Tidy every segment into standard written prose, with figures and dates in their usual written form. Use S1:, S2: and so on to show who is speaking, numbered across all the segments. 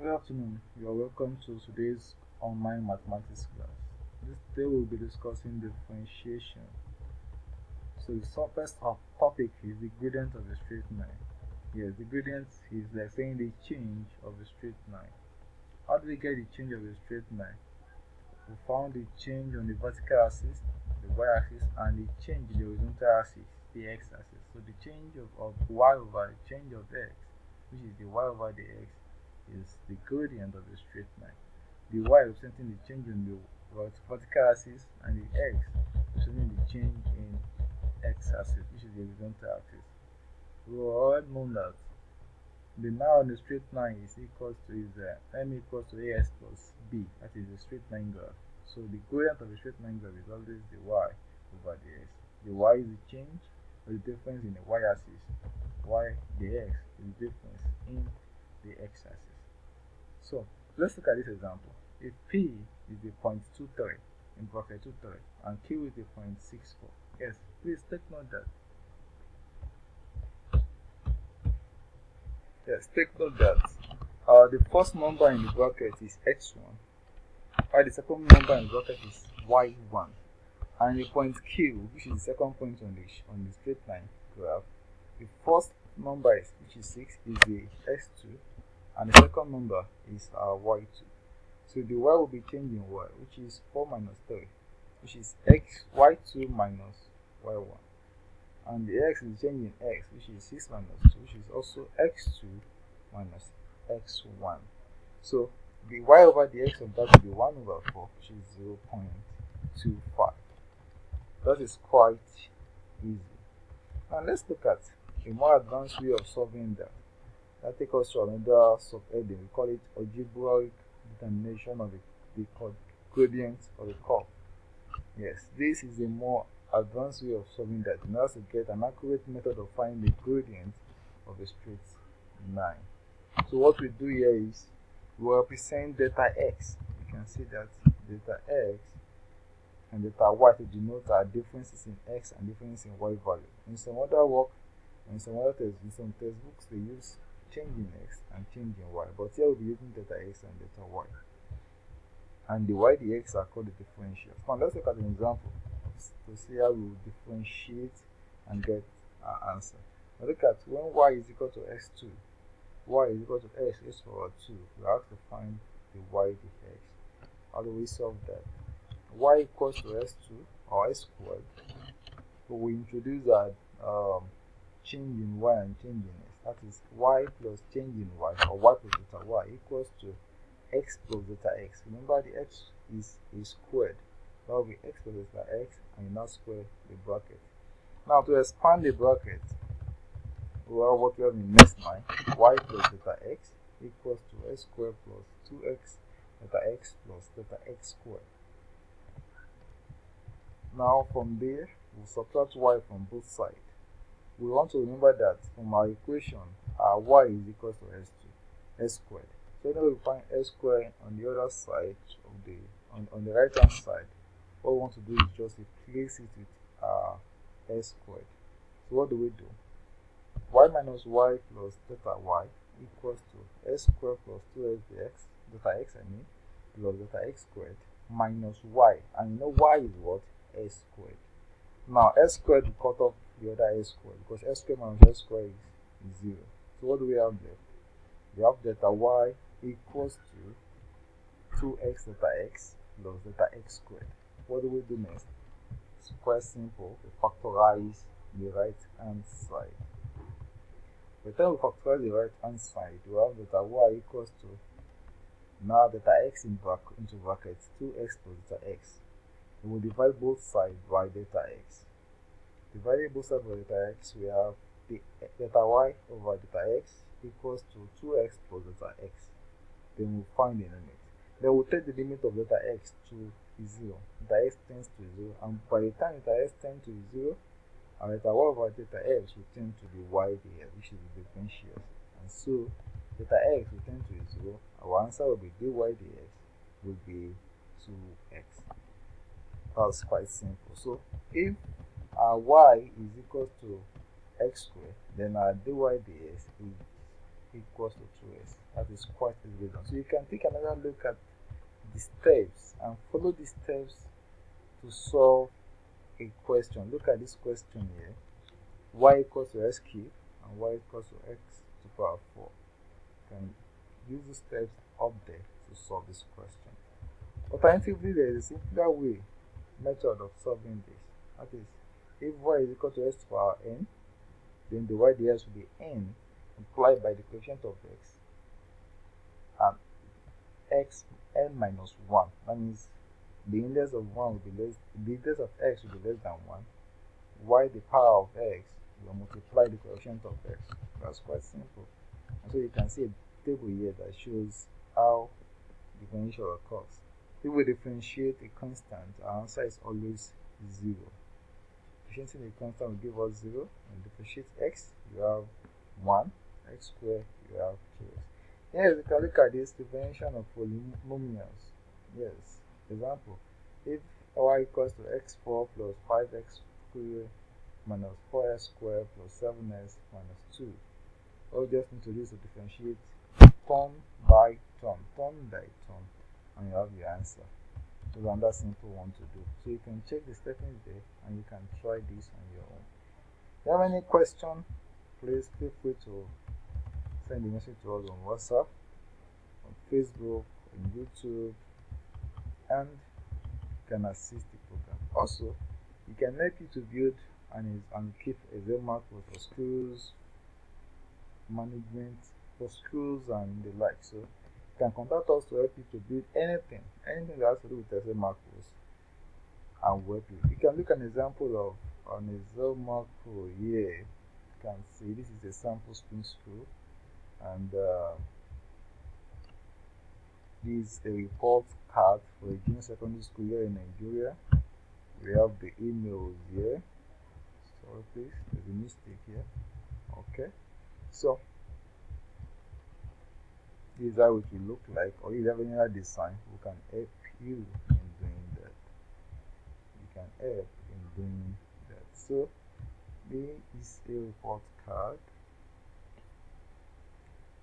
S1: Good afternoon. You are welcome to today's online mathematics class. This day we'll be discussing differentiation. So the first topic is the gradient of a straight line. Yes, the gradient is like saying the change of a straight line. How do we get the change of a straight line? We found the change on the vertical axis, the y-axis, and the change in the horizontal axis, the x-axis. So the change of y over the change of x, which is the y over the x, is the gradient of a straight line. The y representing the change in the vertical axis, and the x representing the change in x-axis, which is the horizontal axis. We already know that the now on the straight line is equals to m equals to as plus b. That is the straight line graph. So the gradient of a straight line graph is always the y over the x. The y is the change or the difference in the y-axis. The x is the difference in the x-axis. So let's look at this example. If P is the 0.23 in bracket 23 and Q is the 0.64. Yes, please take note that. Yes, take note that the first number in the bracket is x1, while the second number in the bracket is y1, and the point Q, which is the second point on the straight line graph, the first number is, which is 6, is the x2, and the second number is y2. So the y will be changing y, which is 4 minus 3, which is y2 minus y1. And the x is changing x, which is 6 minus 2, which is also x2 minus x1. So the y over the x of that will be 1 over 4, which is 0.25. That is quite easy. Now let's look at a more advanced way of solving that. That takes us to another subheading. We call it algebraic determination of the gradient of a curve. Yes, this is a more advanced way of solving that in order to get an accurate method of finding the gradient of a straight line. So what we do here is we represent delta x. You can see that delta x and delta y to denote our differences in x and differences in y value. In some other work, in some textbooks, they use change in x and change in y, but here we'll be using delta x and delta y. And the y, the x are called the differentials. Now let's look at an example to see how we will differentiate and get our answer. Now look at when y is equal to x2, y is equal to x power 2. We have to find the y, the x. How do we solve that? Y equals to s2 or s squared. So we introduce our change in y and change in x. That is y plus change in y, or y plus delta y, equals to x plus delta x. Remember, the x is squared. That will be x plus delta x, and you now square the bracket. Now to expand the bracket, well, what we have in next line, y plus delta x equals to s squared plus 2x delta x plus delta x squared. Now from there, we'll subtract y from both sides. We want to remember that from our equation, our y is equal to s squared. So now we find s squared on the other side of the on the right hand side. What we want to do is just replace it with s squared. So what do we do? Y minus y plus delta y equals to s squared plus 2x dx, delta x plus delta x squared minus y. And you know y is what? S squared. Now s squared will cut off the other s squared, because s squared minus s squared is 0. So what do we have there? We have delta y equals to 2x delta x plus delta x squared. What do we do next? It's quite simple. We factorize the right hand side. By the time we factorize the right hand side, we have delta y equals to now delta x into brackets 2x plus delta x. We will divide both sides by delta x. Dividing both sides by delta x, we have the delta y over delta x equals to 2x plus delta x. Then we'll find the limit. Then we'll take the limit of delta x to 0. Delta x tends to 0, and by the time delta x tends to 0, our delta y over delta x will tend to be y there, which is the differential. And so delta x will tend to 0. Our answer will be dy dx will be 2x. That's quite simple. So if our y is equal to x squared, then our dy dx is equals to 2x. That is quite easily done. So you can take another look at the steps and follow the steps to solve a question. Look at this question here. Y equals to x cubed and y equals to x to the power 4. You can use the steps up there to solve this question. Alternatively, there is a simpler way method of solving this. That is, if y is equal to x to the power n, then the y dx will be n multiplied by the coefficient of x and x n minus 1. That means the index of 1 will be less, the index of x will be less than 1, y the power of x will multiply the coefficient of x. That's quite simple. And so you can see a table here that shows how differential occurs. If we differentiate a constant, our answer is always 0. Differentiating a constant will give us 0. And differentiate x, you have 1. X squared, you have 2x. Yes, you can look at this differentiation of polynomials. Yes. Example, if y equals to x4 plus 5x squared minus 4x squared plus 7x minus 2, all you just need to do is to differentiate term by term, and you have your answer. It's another simple one to do. So you can check the steppings there and you can try this on your own. If you have any question, please feel free to send a message to us on WhatsApp, on Facebook, on YouTube, and can assist the program. Also, you can help you to build and keep Excel macros for schools, management, for schools and the like. So you can contact us to help you to build anything that has to do with Excel macros, and work with. You can look at an example of an Excel macro here. You can see this is a sample spring school, and this is a report card for a junior secondary school here in Nigeria. We have the emails here. Sorry please, there's a mistake here. Okay, so this is how it will look like, or if you have any other design, we can help you in doing that. You can help in doing that. So this is a report card.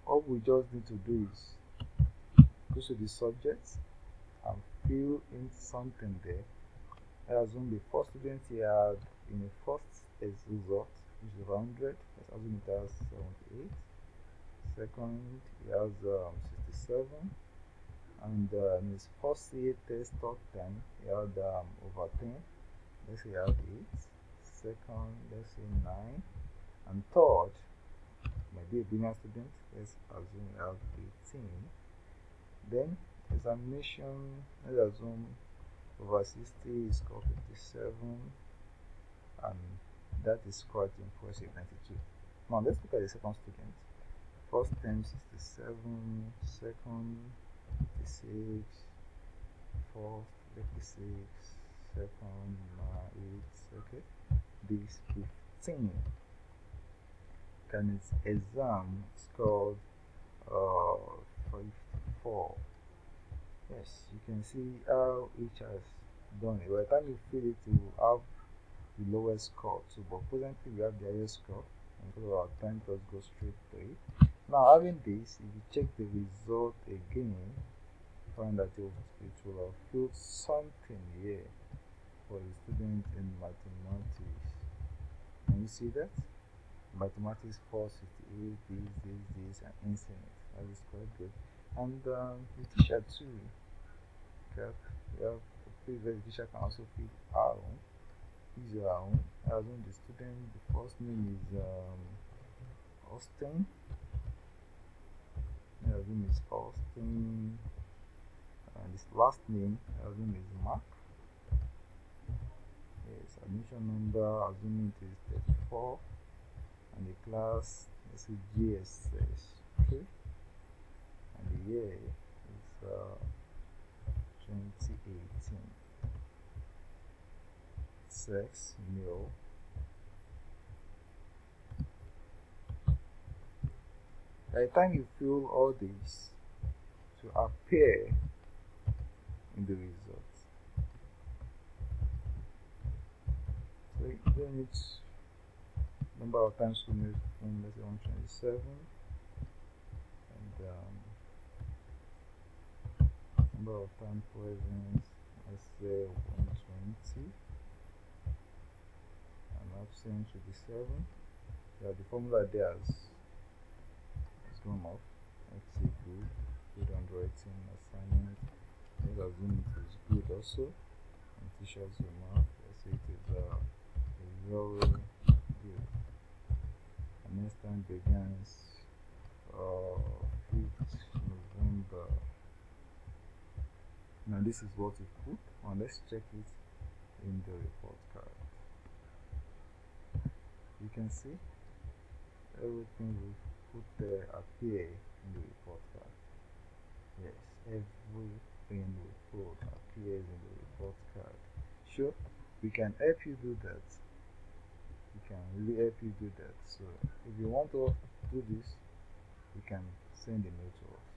S1: All we just need to do is go to the subject and fill in something there. I assume the first student he had in the first result, which is 100. Let's assume it has 78. Second, he has 67. And in his first CA test, third time, he had over 10. Let's say he had 8. Second, let's say 9. And third, might be a beginner student. Let's assume he has 18. Then examination, let's assume over 60 is called 57, and that is quite impressive, 92. Now let's look at the second student. First term 67, second 56, fourth 56, second 8, okay, this 15. And its exam scored 54. Yes, you can see how each has done it. By the time you fill it, you have the lowest score. So, but presently we have the highest score, and so our time just go straight to it. Now, having this, if you check the result again, find that it will have filled something here for the student in mathematics. Can you see that? Mathematics 468, this, and infinite. That is quite good. And the teacher too. The teacher can also pick our own. Use your own. As in the student, the first name is Austin. As in is Austin, and his last name, as in is Mark. Yes, admission number, assuming it is 34, and the class is GSS. Okay, and the year is 2018. Sex, male. By the time you fill all these to appear in the results, so you don't need number of times we move from, let's say, 127, number of time present, let's say 120, and absent should be 7. Yeah, the formula there has gone off. Let's see, good handwriting assignment. Let's assume it is good also. And teachers remark, let's say it is very good. And next time begins 5th November. Now this is what we put, and let's check it in the report card. You can see everything we put there appear in the report card. Yes, everything we put appears in the report card. Sure, we can help you do that. We can really help you do that. So if you want to do this, you can send a mail to us.